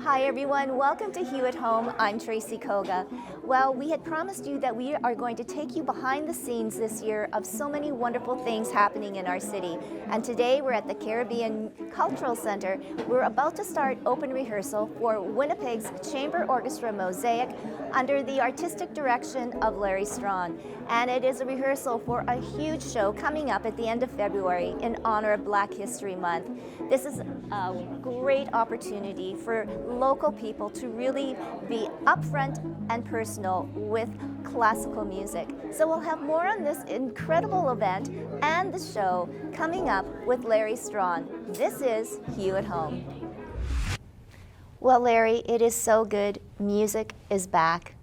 Hi everyone, welcome to Hue at Home. I'm Tracy Koga. Well, we had promised you that we are going to take you behind the scenes this year of so many wonderful things happening in our city. And today we're at the Caribbean Cultural Center. We're about to start open rehearsal for Winnipeg's Chamber Orchestra Mosaic under the artistic direction of Larry Strawn. And it is a rehearsal for a huge show coming up at the end of February in honor of Black History Month. This is a great opportunity for local people to really be upfront and personal with classical music. So we'll have more on this incredible event and the show coming up with Larry Strawn. This is Hue at Home. Well, Larry, it is so good. Music is back,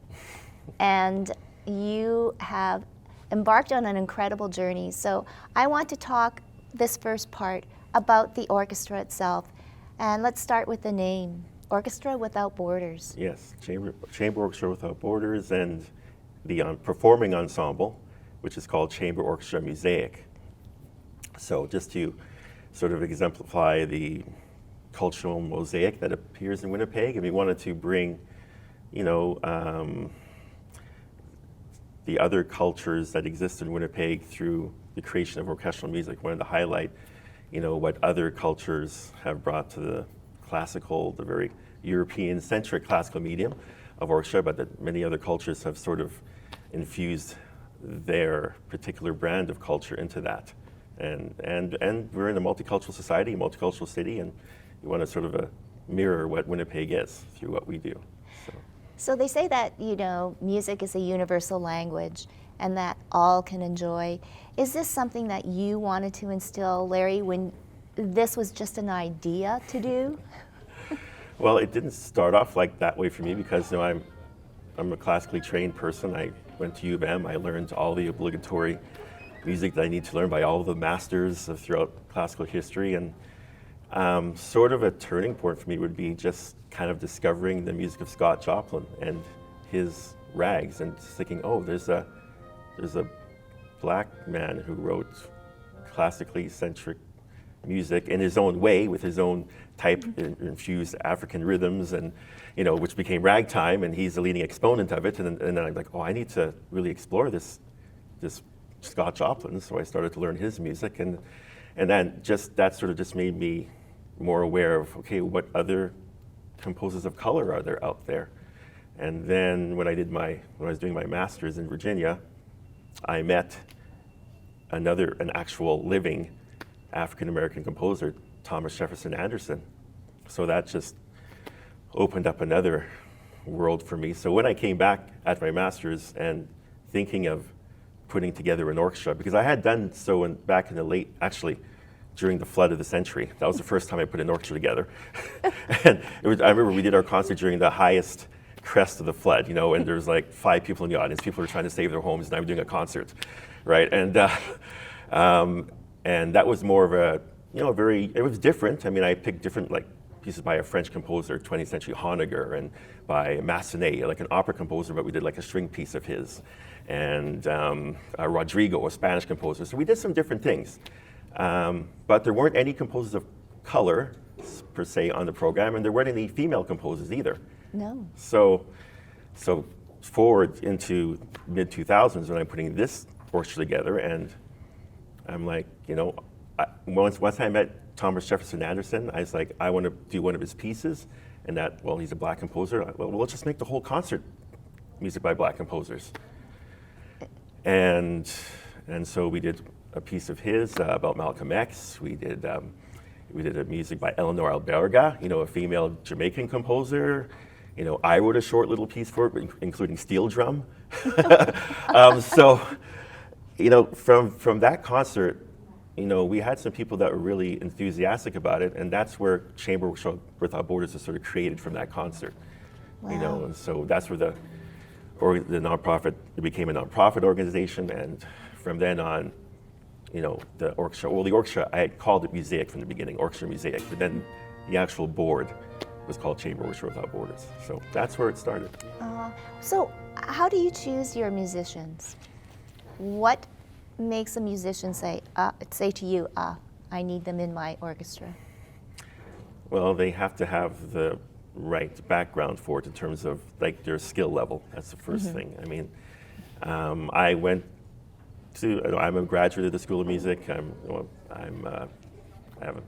and you have embarked on an incredible journey. So I want to talk this first part about the orchestra itself. And let's start with the name, Orchestra Without Borders. Yes, Chamber Orchestra Without Borders, and the performing ensemble, which is called Chamber Orchestra Mosaic. So just to sort of exemplify the cultural mosaic that appears in Winnipeg, and we wanted to bring, the other cultures that exist in Winnipeg through the creation of orchestral music. Wanted to highlight what other cultures have brought to the classical, the very European-centric classical medium of orchestra, but that many other cultures have sort of infused their particular brand of culture into that. And we're in a multicultural society, a multicultural city, and we want to sort of mirror what Winnipeg is through what we do. So they say that, music is a universal language and that all can enjoy. Is this something that you wanted to instill, Larry, when this was just an idea to do? Well, it didn't start off like that way for me because I'm a classically trained person. I went to U of M. I learned all the obligatory music that I need to learn by all of the masters throughout classical history. And sort of a turning point for me would be just kind of discovering the music of Scott Joplin and his rags and thinking, oh, there's a black man who wrote classically centric music in his own way with his own type infused African rhythms, and which became ragtime, and he's the leading exponent of it. And then I'm like, oh, I need to really explore this Scott Joplin. So I started to learn his music, and then that sort of just made me more aware of, okay, what other composers of color are there out there? And then when I was doing my master's in Virginia, I met an actual living African-American composer, Thomas Jefferson Anderson. So that just opened up another world for me. So when I came back at my master's and thinking of putting together an orchestra, because I had done so back in the during the flood of the century. That was the first time I put an orchestra together. And I remember we did our concert during the highest crest of the flood, and there's like 5 people in the audience. People were trying to save their homes, and I was doing a concert, right? And that was more of it was different. I mean, I picked different pieces by a French composer, 20th century Honegger, and by Massenet, like an opera composer, but we did like a string piece of his, and Rodrigo, a Spanish composer. So we did some different things. But there weren't any composers of color, per se, on the program, and there weren't any female composers either. No. So forward into mid-2000s when I'm putting this orchestra together, and I'm like, once I met Thomas Jefferson Anderson, I was like, I want to do one of his pieces, and he's a black composer. Well, let's just make the whole concert music by black composers. And so we did a piece of his about Malcolm X. We did a music by Eleanor Alberga, a female Jamaican composer. I wrote a short little piece for it, including steel drum. So, from that concert, we had some people that were really enthusiastic about it, and that's where Chamber Orchestra Without Borders was sort of created from that concert. Wow. And so that's where the nonprofit, it became a nonprofit organization, and from then on, the orchestra, I had called it Mosaic from the beginning, Orchestra Mosaic, but then the actual board was called Chamber Orchestra Without Borders. So that's where it started. So how do you choose your musicians? What makes a musician say to you, I need them in my orchestra? Well, they have to have the right background for it in terms of like their skill level. That's the first thing. I mean, I went to, I'm a graduate of the School of Music. I have a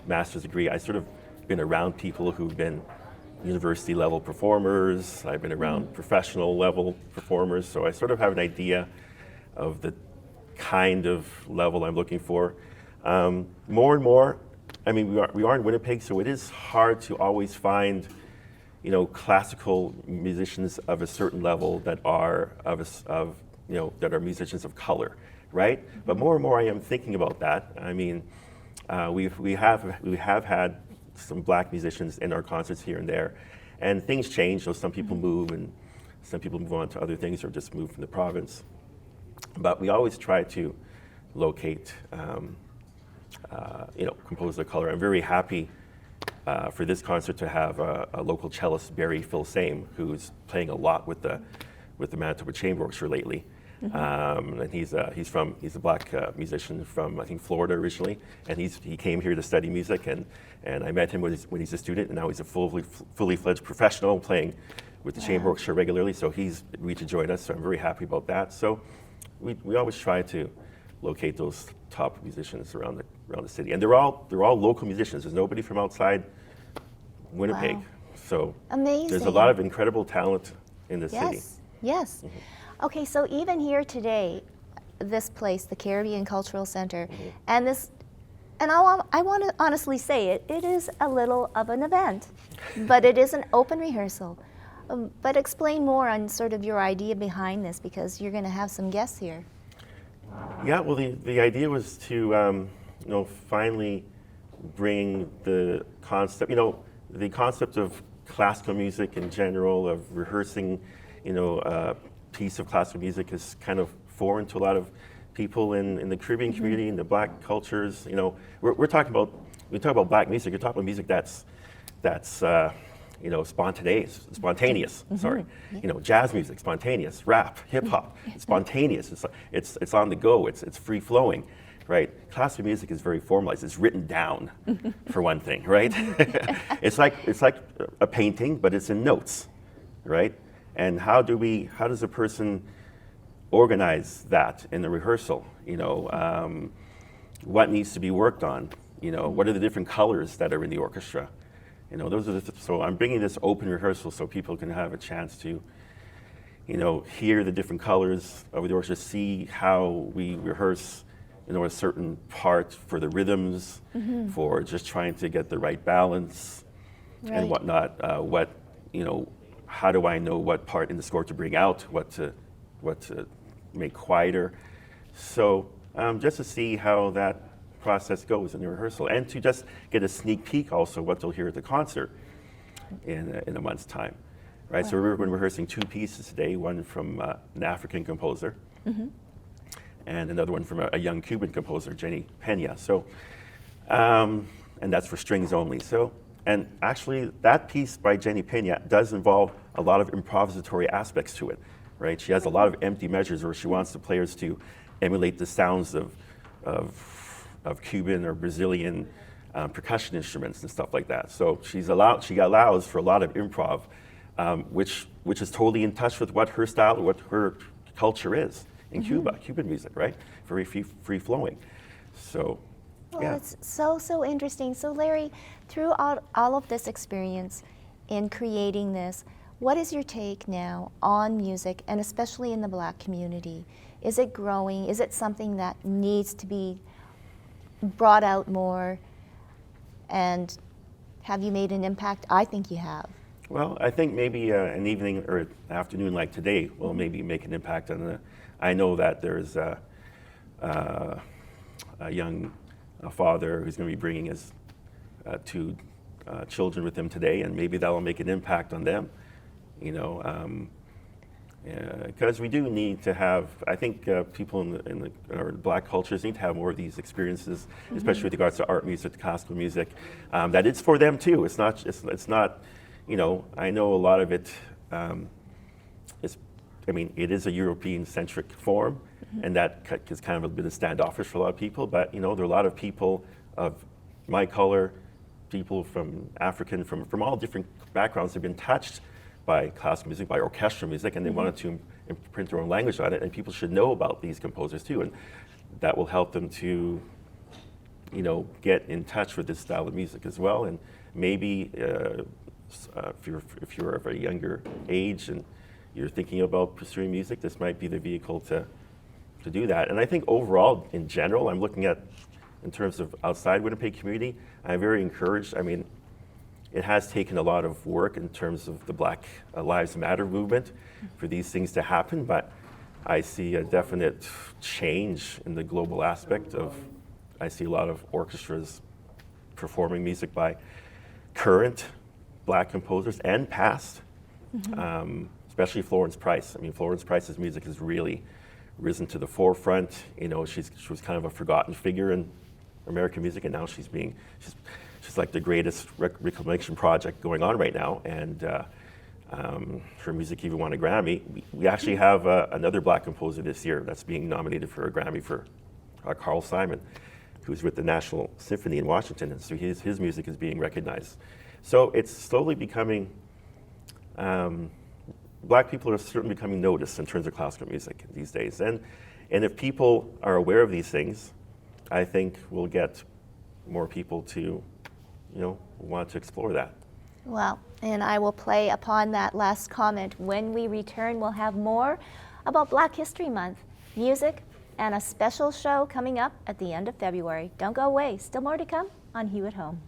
master's degree. I sort of been around people who've been university level performers. I've been around professional level performers, so I sort of have an idea of the kind of level I'm looking for. More and more, I mean, we are in Winnipeg, so it is hard to always find, classical musicians of a certain level that are that are musicians of color, right? But more and more, I am thinking about that. I mean, we have had some black musicians in our concerts here and there, and things change. So some people move, and some people move on to other things, or just move from the province. But we always try to locate, composers of color. I'm very happy for this concert to have a local cellist, Barry Phil Same, who's playing a lot with the Manitoba Chamber Orchestra lately. And he's a black musician from, I think, Florida originally, and he came here to study music, and I met him when he's a student, and now he's a fully fledged professional playing with the Chamber Orchestra regularly. So he's agreed to join us. So I'm very happy about that. So we always try to locate those top musicians around the city, and they're all local musicians. There's nobody from outside Winnipeg. Wow. So amazing. There's a lot of incredible talent in the city. Yes. Okay, so even here today, this place, the Caribbean Cultural Center, and I want to honestly say it is a little of an event, but it is an open rehearsal. But explain more on sort of your idea behind this, because you're going to have some guests here. Yeah, well, the idea was to, finally bring the concept, the concept of classical music in general, of rehearsing, a piece of classical music is kind of foreign to a lot of people in the Caribbean community, in the black cultures. We're talking about, when we talk about black music, you're talking about music that's spontaneous. Sorry, jazz music, spontaneous. Rap, hip hop, spontaneous. It's on the go. It's free flowing, right? Classical music is very formalized. It's written down, for one thing, right? it's like a painting, but it's in notes, right? And how does a person organize that in the rehearsal? What needs to be worked on? What are the different colors that are in the orchestra? So I'm bringing this open rehearsal so people can have a chance to, hear the different colors of the orchestra, see how we rehearse, a certain part for the rhythms, for just trying to get the right balance and whatnot. How do I know what part in the score to bring out, what to make quieter? So just to see how that process goes in the rehearsal, and to just get a sneak peek also what they'll hear at the concert in a month's time, right? Wow. So we're rehearsing two pieces today, one from an African composer, and another one from a young Cuban composer, Jenny Pena. So, and that's for strings only. So, and actually that piece by Jenny Pena does involve a lot of improvisatory aspects to it, right? She has a lot of empty measures where she wants the players to emulate the sounds of Cuban or Brazilian percussion instruments and stuff like that. So she allows for a lot of improv, which is totally in touch with what her style, what her culture is in Cuba, Cuban music, right? Very free flowing. So, well, it's so interesting. So Larry, through all of this experience in creating this, what is your take now on music, and especially in the Black community? Is it growing? Is it something that needs to be brought out more? And have you made an impact? I think you have. Well, I think maybe an evening or an afternoon like today will maybe make an impact on the. I know that there's a young father who's going to be bringing his two children with him today, and maybe that'll make an impact on them. Because we do need to have, I think people in the Black cultures need to have more of these experiences, especially with regards to art music, classical music. That it's for them too. It's not. I know a lot of it. It is a European-centric form, and that is kind of a bit of standoffish for a lot of people. But there are a lot of people of my color, people from African, from all different backgrounds have been touched by classical music, by orchestral music, and they wanted to imprint their own language on it, and people should know about these composers too, and that will help them to, you know, get in touch with this style of music as well. And maybe if you're of a younger age and you're thinking about pursuing music, this might be the vehicle to do that. And I think overall, in general, I'm looking at, in terms of outside Winnipeg community, I'm very encouraged. I mean, it has taken a lot of work in terms of the Black Lives Matter movement for these things to happen, but I see a definite change in the global aspect of, I see a lot of orchestras performing music by current Black composers and past, especially Florence Price. I mean, Florence Price's music has really risen to the forefront. You know, she was kind of a forgotten figure in American music, and now she's like the greatest reclamation project going on right now, and her music even won a Grammy. We actually have another Black composer this year that's being nominated for a Grammy, for Carl Simon, who's with the National Symphony in Washington, and so his music is being recognized. So it's slowly becoming, Black people are certainly becoming noticed in terms of classical music these days. And if people are aware of these things, I think we'll get more people to, you know, want to explore that. Well, and I will play upon that last comment. When we return, we'll have more about Black History Month, music, and a special show coming up at the end of February. Don't go away. Still more to come on Hue at Home.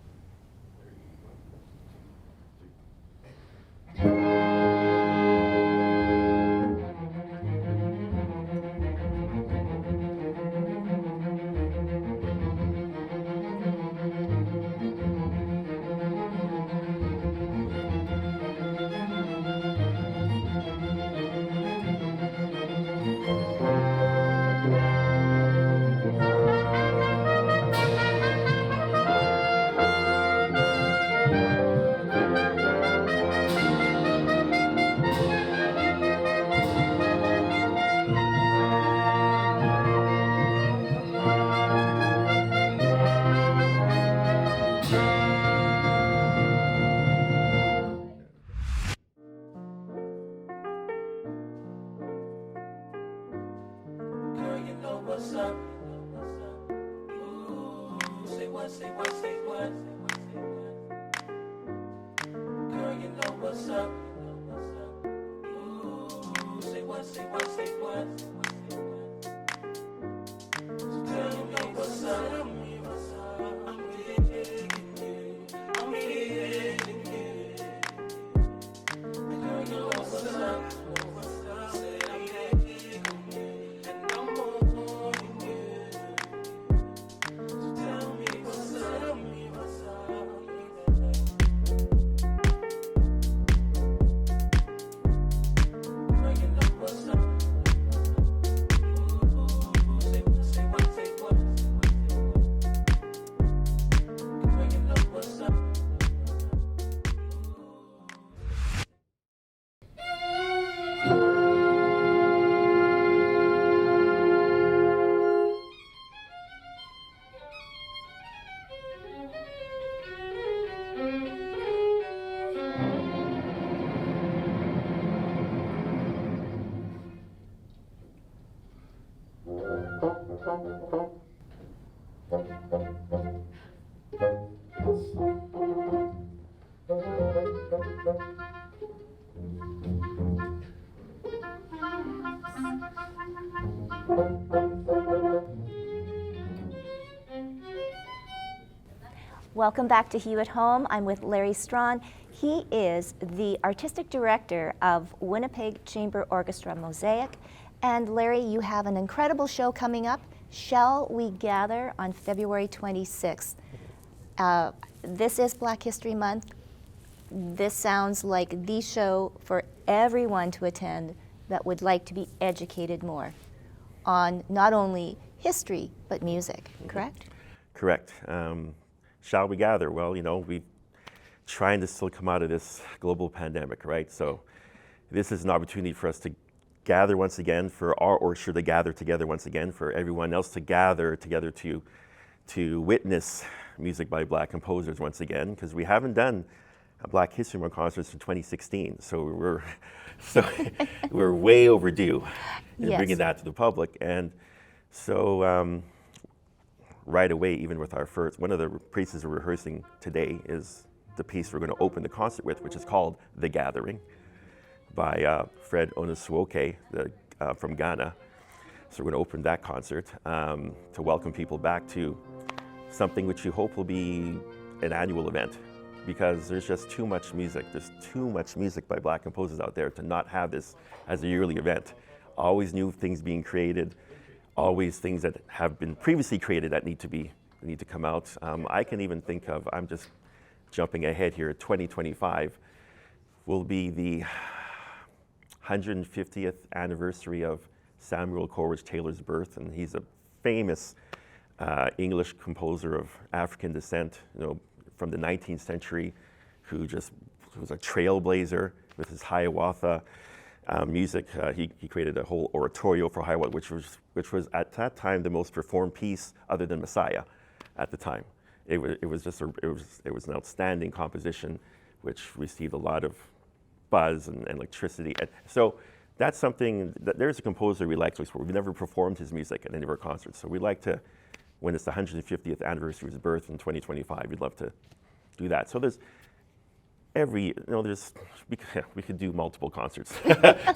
What's up? Ooh, say what, say what, say what? Girl, you know what's up? Ooh, say what, say what, say what? So tell me what's up? I'm digging you. I'm hitting you. Girl, you know what's up? Say I'm digging you, and I'm wanting you. So tell me what's up? Tell me what's up? Girl, you know what's up? Ooh, say what, say what, say what? Girl, you know what's up? Welcome back to Hue at Home. I'm with Larry Strawn. He is the artistic director of Winnipeg Chamber Orchestra Mosaic. And Larry, you have an incredible show coming up, Shall We Gather, on February 26th. This is Black History Month. This sounds like the show for everyone to attend that would like to be educated more on not only history, but music, correct? Correct. Shall we gather? Well, you know, we're trying to still come out of this global pandemic, right? So this is an opportunity for us to gather once again, for our orchestra to gather together once again, for everyone else to gather together to to witness music by Black composers once again, because we haven't done a Black History Month concert in 2016, so we're way overdue in Yes. bringing that to the public. And so right away, even with our first, one of the pieces we're rehearsing today is the piece we're going to open the concert with, which is called The Gathering by Fred Onusuoke from Ghana. So we're going to open that concert to welcome people back to something which we hope will be an annual event, because there's just too much music. There's too much music by Black composers out there to not have this as a yearly event. Always new things being created, always things that have been previously created that need to come out. I can even think of, I'm just jumping ahead here, 2025 will be the 150th anniversary of Samuel Coleridge Taylor's birth, and he's a famous English composer of African descent, from the 19th century, who was a trailblazer with his Hiawatha music. He created a whole oratorio for Hiawatha, which was at that time the most performed piece other than Messiah at the time. It was an outstanding composition, which received a lot of buzz and electricity. And so that's something that there's a composer we like to explore. We've never performed his music at any of our concerts, so we'd like to, when it's the 150th anniversary of his birth in 2025, we'd love to do that. So there's we could do multiple concerts,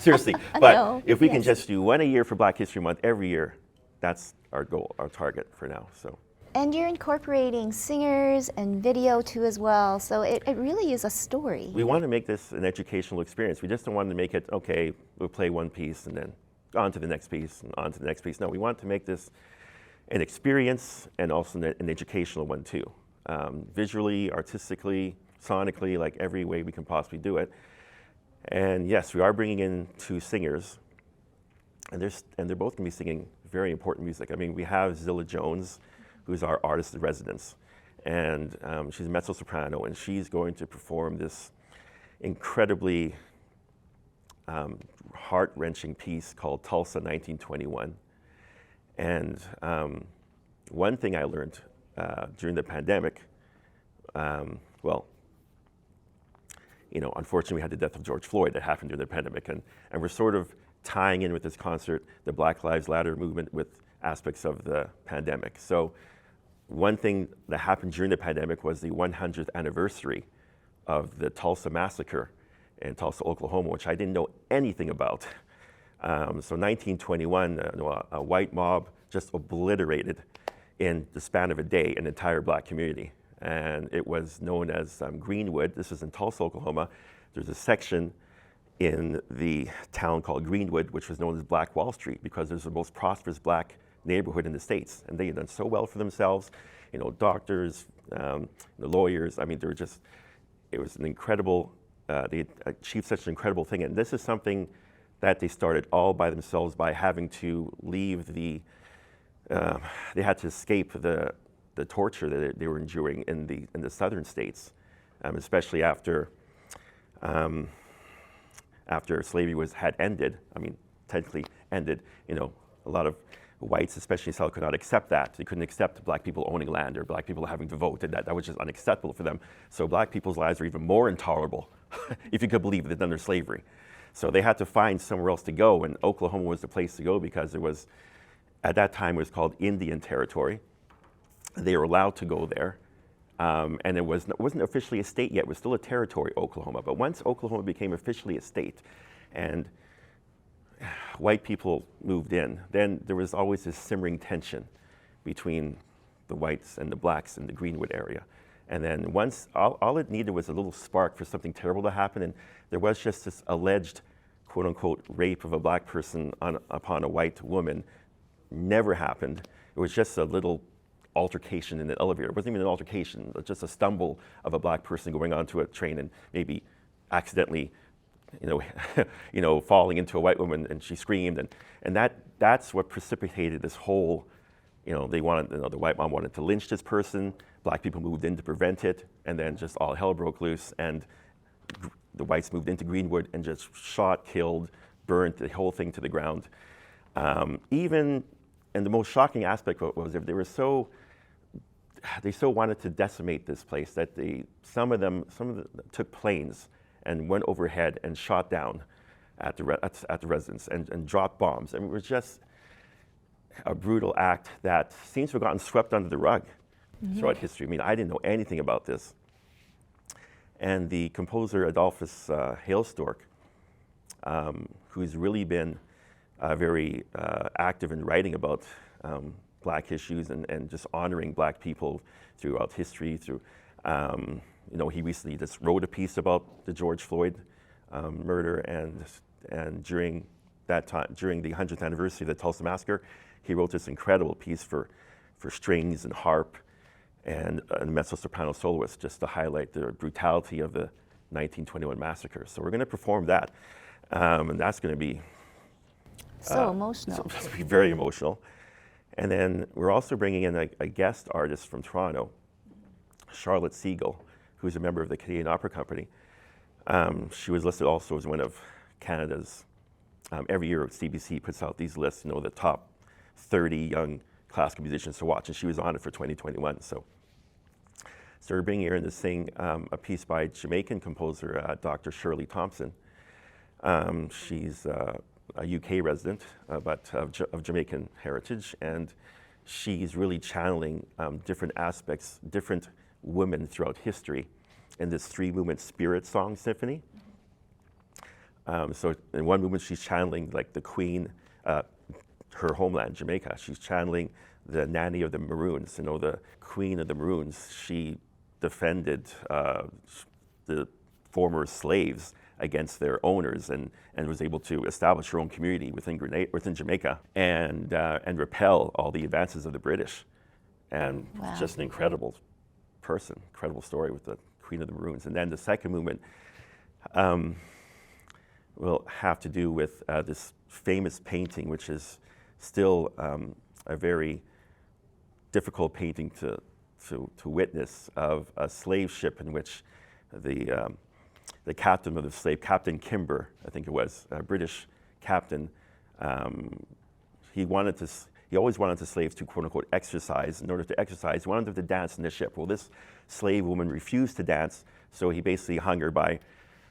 seriously. But if we can just do one a year for Black History Month every year, that's our goal, our target for now. So. And you're incorporating singers and video too as well, so it really is a story. We want to make this an educational experience. We just don't want to make it, okay, we'll play one piece and then on to the next piece and on to the next piece. No, we want to make this an experience and also an educational one too. Visually, artistically, sonically, like every way we can possibly do it. And yes, we are bringing in 2 singers, and they're both going to be singing very important music. I mean, we have Zilla Jones, who's our artist in residence, and she's a mezzo-soprano, and she's going to perform this incredibly heart-wrenching piece called Tulsa 1921. And one thing I learned during the pandemic, unfortunately we had the death of George Floyd that happened during the pandemic, and we're sort of tying in with this concert the Black Lives Matter movement with aspects of the pandemic. So one thing that happened during the pandemic was the 100th anniversary of the Tulsa massacre in Tulsa, Oklahoma, which I didn't know anything about. So 1921, a white mob just obliterated in the span of a day an entire Black community. And it was known as Greenwood. This is in Tulsa, Oklahoma. There's a section in the town called Greenwood, which was known as Black Wall Street, because it was the most prosperous Black neighborhood in the States. And they had done so well for themselves, doctors, the lawyers. I mean, it was an incredible, they achieved such an incredible thing. And this is something that they started all by themselves by having to leave they had to escape the torture that they were enduring in the southern states, especially after slavery had ended. I mean, technically ended. A lot of whites, especially in South, could not accept that. They couldn't accept Black people owning land or Black people having to vote, and that was just unacceptable for them. So Black people's lives were even more intolerable, if you could believe it, under slavery. So they had to find somewhere else to go, and Oklahoma was the place to go because it was, at that time, it was called Indian Territory. They were allowed to go there, and it wasn't officially a state yet. It was still a territory, Oklahoma. But once Oklahoma became officially a state, and white people moved in, then there was always this simmering tension between the whites and the Blacks in the Greenwood area. And then once, all it needed was a little spark for something terrible to happen, and there was just this alleged, quote-unquote, rape of a Black person upon a white woman. Never happened. It was just a little altercation in the elevator. It wasn't even an altercation, just a stumble of a Black person going onto a train and maybe accidentally, falling into a white woman, and she screamed, and that's what precipitated this whole, they wanted, the white mom wanted to lynch this person. Black people moved in to prevent it, and then just all hell broke loose, and the whites moved into Greenwood and just shot, killed, burned the whole thing to the ground. And the most shocking aspect was they were so they so wanted to decimate this place that some of them took planes and went overhead and shot down at the residence and dropped bombs. I mean, it was just a brutal act that seems to have gotten swept under the rug throughout history. I mean, I didn't know anything about this. And the composer Adolphus Hailstork, who's really been very active in writing about Black issues and just honoring Black people throughout history. He recently just wrote a piece about the George Floyd murder, and during that time, during the 100th anniversary of the Tulsa Massacre, he wrote this incredible piece for strings and harp and mezzo-soprano soloist, just to highlight the brutality of the 1921 massacre. So we're going to perform that, and that's going to be so emotional. So it's going to be very emotional. And then we're also bringing in a guest artist from Toronto, Charlotte Siegel, who's a member of the Canadian Opera Company. She was listed also as one of Canada's, every year CBC puts out these lists, the top 30 young classical musicians to watch, and she was on it for 2021. So we're bringing her in to sing a piece by Jamaican composer Dr. Shirley Thompson. She's a UK resident, but of Jamaican heritage, and she's really channeling different aspects, different women throughout history in this 3-movement spirit song symphony. So in one movement, she's channeling like the Queen, her homeland, Jamaica. She's channeling the nanny of the Maroons, the Queen of the Maroons. She defended the former slaves against their owners and was able to establish her own community within Jamaica and repel all the advances of the British. And Wow. Just an incredible person, incredible story with the Queen of the Maroons. And then the second movement will have to do with this famous painting, which is still a very difficult painting to witness, of a slave ship in which the captain of the slave, Captain Kimber, I think it was, a British captain, he always wanted the slaves to, quote unquote, exercise. In order to exercise, he wanted them to dance in the ship. Well, this slave woman refused to dance, so he basically hung her by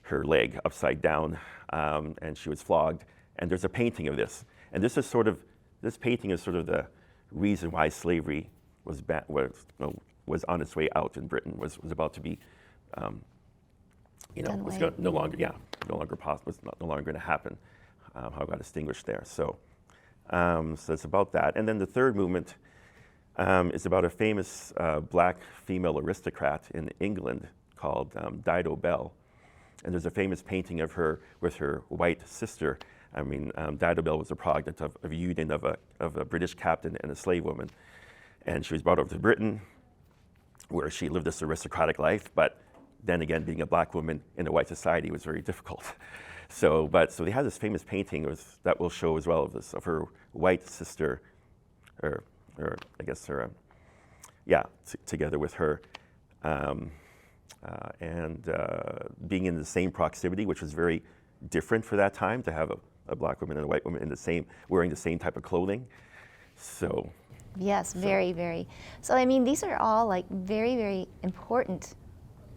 her leg upside down, and she was flogged. And there's a painting of this. And this painting is sort of the reason why slavery was on its way out in Britain, was about to be, was no longer possible, was no longer going to happen. How it got extinguished there. So it's about that. And then the third movement is about a famous Black female aristocrat in England called Dido Bell. And there's a famous painting of her with her white sister. Dido Bell was a product of a union of a British captain and a slave woman. And she was brought over to Britain, where she lived this aristocratic life, but then again, being a Black woman in a white society was very difficult. So they have this famous painting that will show as well of her white sister, or I guess her, together with her, and being in the same proximity, which was very different for that time, to have a Black woman and a white woman wearing the same type of clothing. So. Yes, very, very. So these are all like very, very important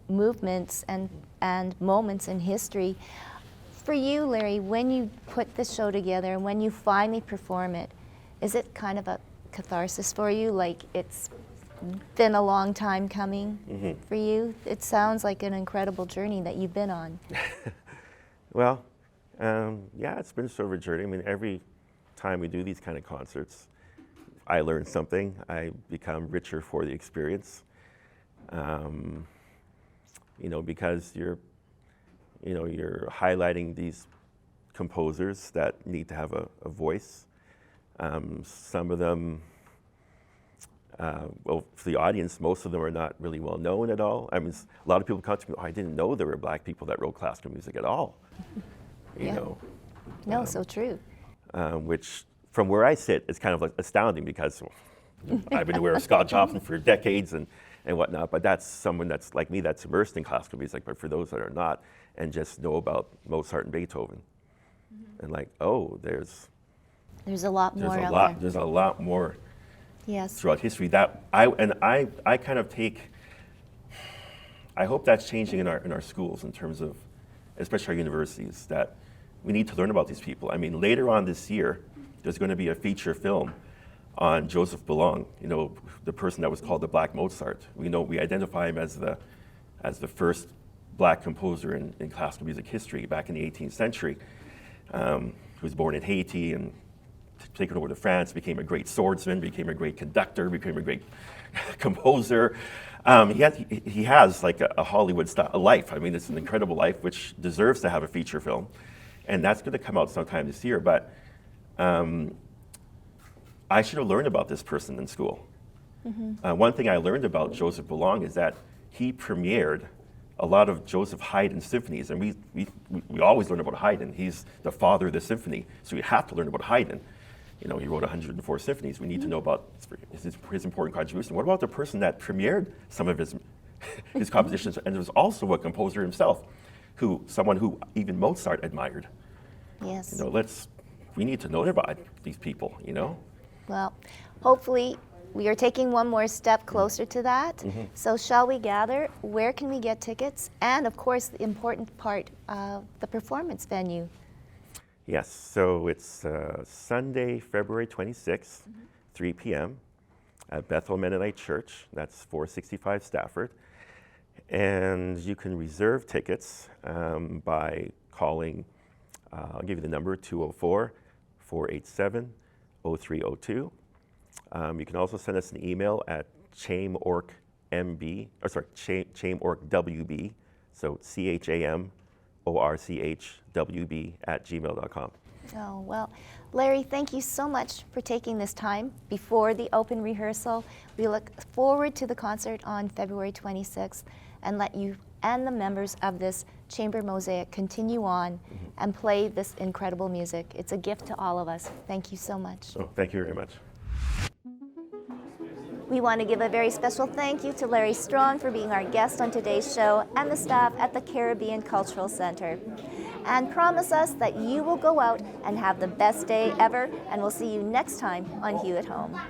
movements and moments in history. For you, Larry, when you put the show together and when you finally perform it, is it kind of a catharsis for you? Like it's been a long time coming for you? It sounds like an incredible journey that you've been on. Well, it's been sort of a journey. Every time we do these kind of concerts, I learn something. I become richer for the experience. Because you're highlighting these composers that need to have a voice. Some of them, for the audience, most of them are not really well known at all. A lot of people come to me, I didn't know there were Black people that wrote classical music at all. No, so true. Which, from where I sit, is kind of like astounding, because I've been aware of Scott Joplin for decades and whatnot, but that's someone that's like me, that's immersed in classical music. But for those that are not and just know about Mozart and Beethoven, and like, there's a lot more out there. There's a lot more Yes. throughout history. That I kind of take. I hope that's changing in our schools in terms of, especially our universities, that we need to learn about these people. I mean, later on this year, there's going to be a feature film on Joseph Boulogne, you know, the person that was called the Black Mozart. We identify him as the first Black composer in classical music history back in the 18th century. He was born in Haiti and taken over to France, became a great swordsman, became a great conductor, became a great composer. He has like a Hollywood style life. I mean, it's an incredible life, which deserves to have a feature film. And that's going to come out sometime this year. But I should have learned about this person in school. Mm-hmm. One thing I learned about Joseph Boulogne is that he premiered a lot of Joseph Haydn's symphonies. And we always learn about Haydn. He's the father of the symphony. So we have to learn about Haydn. You know, he wrote 104 symphonies. We need to know about his important contribution. What about the person that premiered some of his compositions and was also a composer himself, someone who even Mozart admired? Yes. You know, we need to know about these people, you know? Well, hopefully we are taking one more step closer to that. Mm-hmm. So shall we gather? Where can we get tickets? And of course, the important part, the performance venue. Yes, so it's Sunday, February 26th, 3 p.m. at Bethel Mennonite Church. That's 465 Stafford. And you can reserve tickets by calling, I'll give you the number, 204-487-0302. You can also send us an email at chamorchwb, so chamorchwb@gmail.com. Oh, well, Larry, thank you so much for taking this time before the open rehearsal. We look forward to the concert on February 26th and let you and the members of this Chamber Mosaic continue on and play this incredible music. It's a gift to all of us. Thank you so much. Oh, thank you very much. We want to give a very special thank you to Larry Strong for being our guest on today's show and the staff at the Caribbean Cultural Center. And promise us that you will go out and have the best day ever, and we'll see you next time on Hue at Home.